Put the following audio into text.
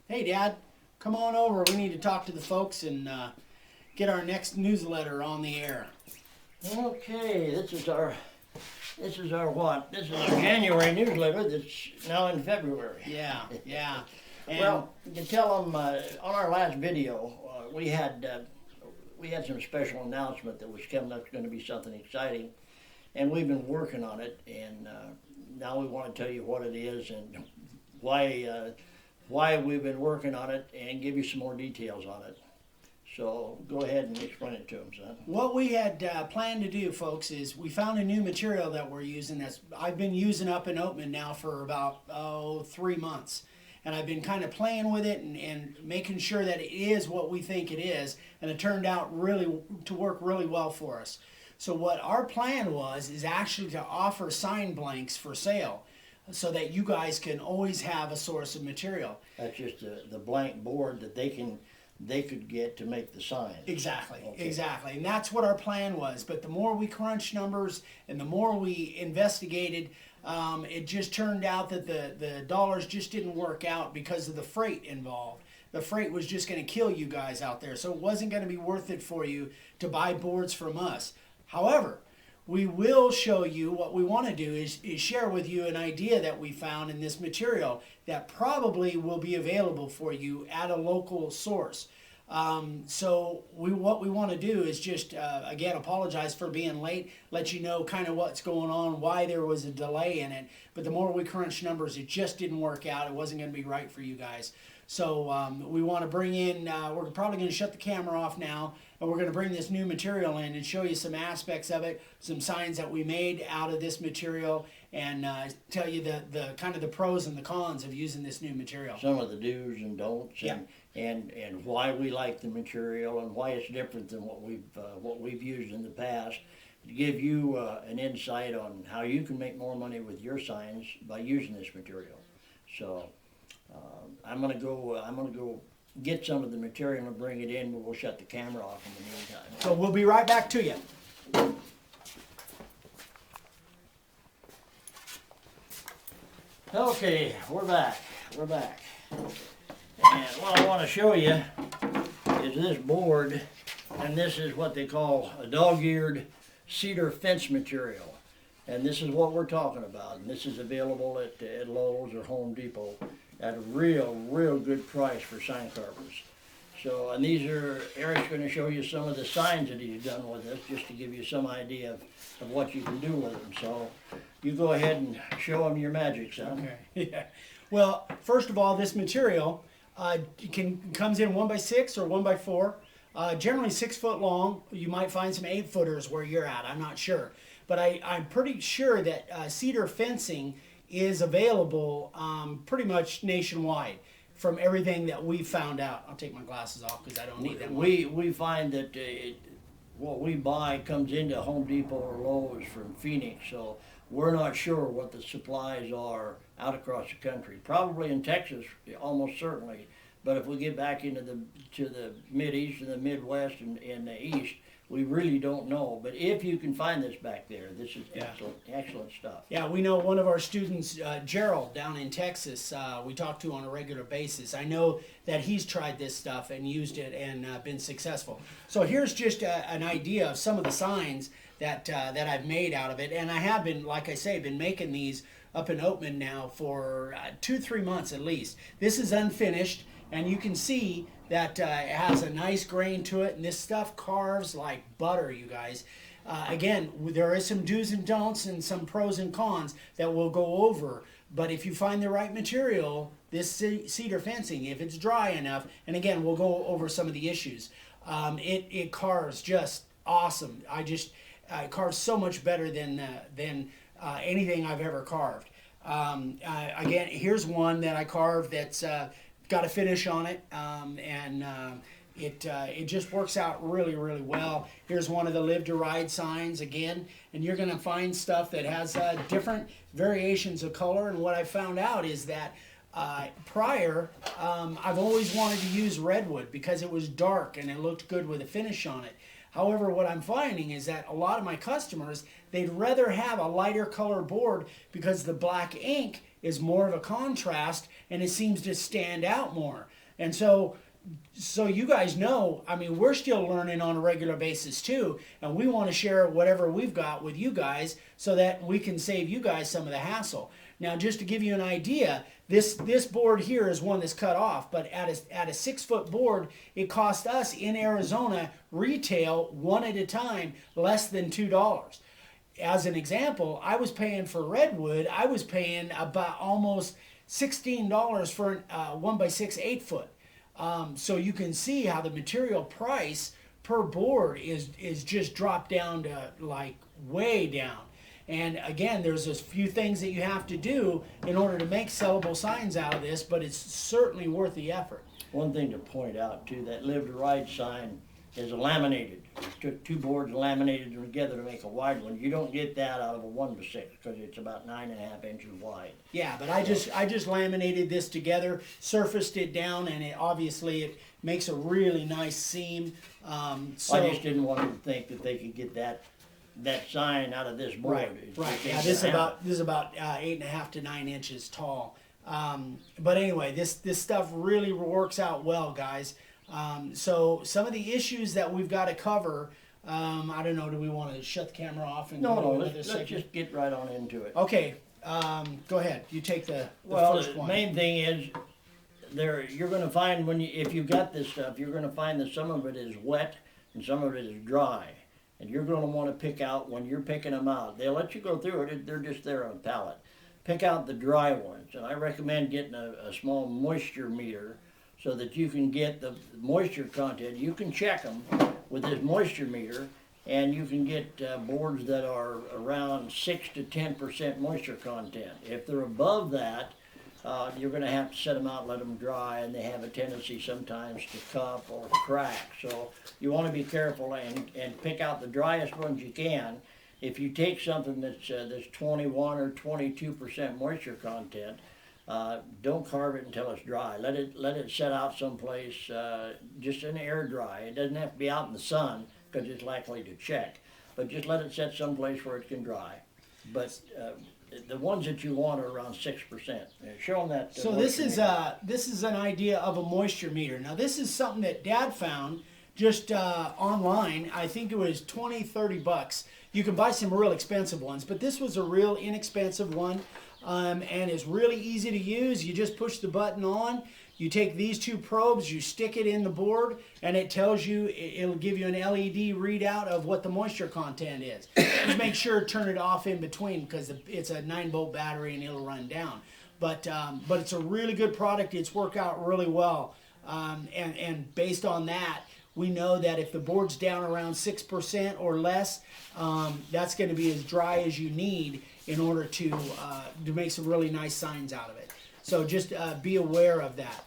Hey, Dad, come on over. We need to talk to the folks and get our next newsletter on the air. Okay, this is our what? This is our January newsletter that's now in February. Yeah, yeah. And Well, to tell them on our last video, we had some special announcement that was coming up. It's going to be something exciting, and we've been working on it. And now we want to tell you what it is and why we've been working on it, and give you some more details on it. So go ahead and explain it to them, son. what we had planned to do, folks, is we found a new material that we're using. That's I've been using up in Oatman now for about 3 months. And I've been kind of playing with it and making sure that it is what we think it is. And it turned out really to work really well for us. So what our plan was is actually to offer sign blanks for sale so that you guys can always have a source of material. That's just the blank board that they could get to make the sign. Exactly, Okay. exactly. And that's what our plan was. But the more we crunched numbers and the more we investigated, it just turned out that the dollars just didn't work out because of the freight involved. The freight was just going to kill you guys out there. So it wasn't going to be worth it for you to buy boards from us. However, we will show you what we want to do is share with you an idea that we found in this material that probably will be available for you at a local source. So what we want to do is just, again, apologize for being late, let you know kind of what's going on, why there was a delay in it. But the more we crunch numbers, it just didn't work out. It wasn't going to be right for you guys. So we want to bring in, we're probably going to shut the camera off now, and we're going to bring this new material in and show you some aspects of it, some signs that we made out of this material, and tell you the kind of the pros and the cons of using this new material. Some of the do's and don'ts, Yeah. and why we like the material and why it's different than what we've used in the past, to give you an insight on how you can make more money with your signs by using this material. So I'm gonna go get some of the material and bring it in, but we'll shut the camera off in the meantime. So we'll be right back to you. Okay, we're back. And what I want to show you is this board, and this is what they call a dog-eared cedar fence material. And this is what we're talking about. And this is available at Lowe's or Home Depot at a real good price for sign carvers. So, and Eric's going to show you some of the signs that he's done with this, just to give you some idea of what you can do with them. So, you go ahead and show them your magic, son. Okay. Yeah. Well, first of all, this material comes in 1x6 or 1x4. Generally 6 foot long. You might find some 8 footers where you're at. I'm not sure, but I'm pretty sure that cedar fencing is available pretty much nationwide. From everything that we found out, I'll take my glasses off because I don't need them. We find that what we buy comes into Home Depot or Lowe's from Phoenix, so we're not sure what the supplies are out across the country. Probably in Texas, almost certainly. But if we get back into the Mid-East and the Midwest and the East, we really don't know. But if you can find this back there, this is excellent stuff. Yeah, we know one of our students, Gerald, down in Texas, we talk to on a regular basis. I know that he's tried this stuff and used it and been successful. So here's just an idea of some of the signs that I've made out of it. And I have been, like I say, been making these up in Oatman now for 2-3 months at least. This is unfinished, and you can see that it has a nice grain to it, and this stuff carves like butter, you guys. Again, there is some do's and don'ts and some pros and cons that we'll go over, but if you find the right material, this cedar fencing, if it's dry enough, and again, we'll go over some of the issues, it carves just awesome. It carves so much better than anything I've ever carved. Again, here's one that I carved that's got a finish on it, and it just works out really well. Here's one of the Live to Ride signs again, and you're going to find stuff that has different variations of color. And what I found out is that prior, I've always wanted to use redwood because it was dark and it looked good with a finish on it. However, what I'm finding is that a lot of my customers, they'd rather have a lighter color board because the black ink is more of a contrast and it seems to stand out more. And so you guys know, I mean, we're still learning on a regular basis too, and we want to share whatever we've got with you guys so that we can save you guys some of the hassle. Now, just to give you an idea, this board here is one that's cut off, but at a 6-foot board, it cost us in Arizona retail, one at a time, less than $2. As an example, I was paying for redwood, I was paying about almost $16 for a 1x6 8-foot. So you can see how the material price per board is just dropped down to like way down. And again, there's a few things that you have to do in order to make sellable signs out of this, but it's certainly worth the effort. One thing to point out too, that Live to Ride sign is laminated. Took 2 boards and laminated them together to make a wide one. You don't get that out of a 1x6 because it's about 9.5 inches wide. Yeah, but I just laminated this together, surfaced it down, and it makes a really nice seam. So I just didn't want them to think that they could get that sign out of this board. Right. Yeah, this is about 8.5 to 9 inches tall. But anyway, this stuff really works out well, guys. So some of the issues that we've got to cover, I don't know, do we want to shut the camera off and No, go into let's this segment? just get right on into it. Okay, go ahead. You take the Well, first the one. main thing is, you're going to find if you've got this stuff, you're going to find that some of it is wet and some of it is dry. And you're going to want to pick out, when you're picking them out, they'll let you go through it, they're just there on a pallet. Pick out the dry ones, and I recommend getting a small moisture meter so that you can get the moisture content. You can check them with this moisture meter, and you can get boards that are around 6 to 10% moisture content. If they're above that, you're going to have to set them out and let them dry, and they have a tendency sometimes to cup or crack. So you want to be careful and pick out the driest ones you can. If you take something that's 21 or 22% moisture content, don't carve it until it's dry. Let it set out someplace, just in air dry. It doesn't have to be out in the sun because it's likely to check, but just let it set someplace where it can dry. But the ones that you want are around 6%. Show them that. So this is an idea of a moisture meter. Now this is something that Dad found just online. I think it was 20, 30 bucks. You can buy some real expensive ones, but this was a real inexpensive one, and it's really easy to use. You just push the button on. You take these 2 probes, you stick it in the board, and it tells you, it'll give you an LED readout of what the moisture content is. Just make sure to turn it off in between because it's a 9-volt battery and it'll run down. But it's a really good product. It's worked out really well. And based on that, we know that if the board's down around 6% or less, that's going to be as dry as you need in order to make some really nice signs out of it. So just be aware of that.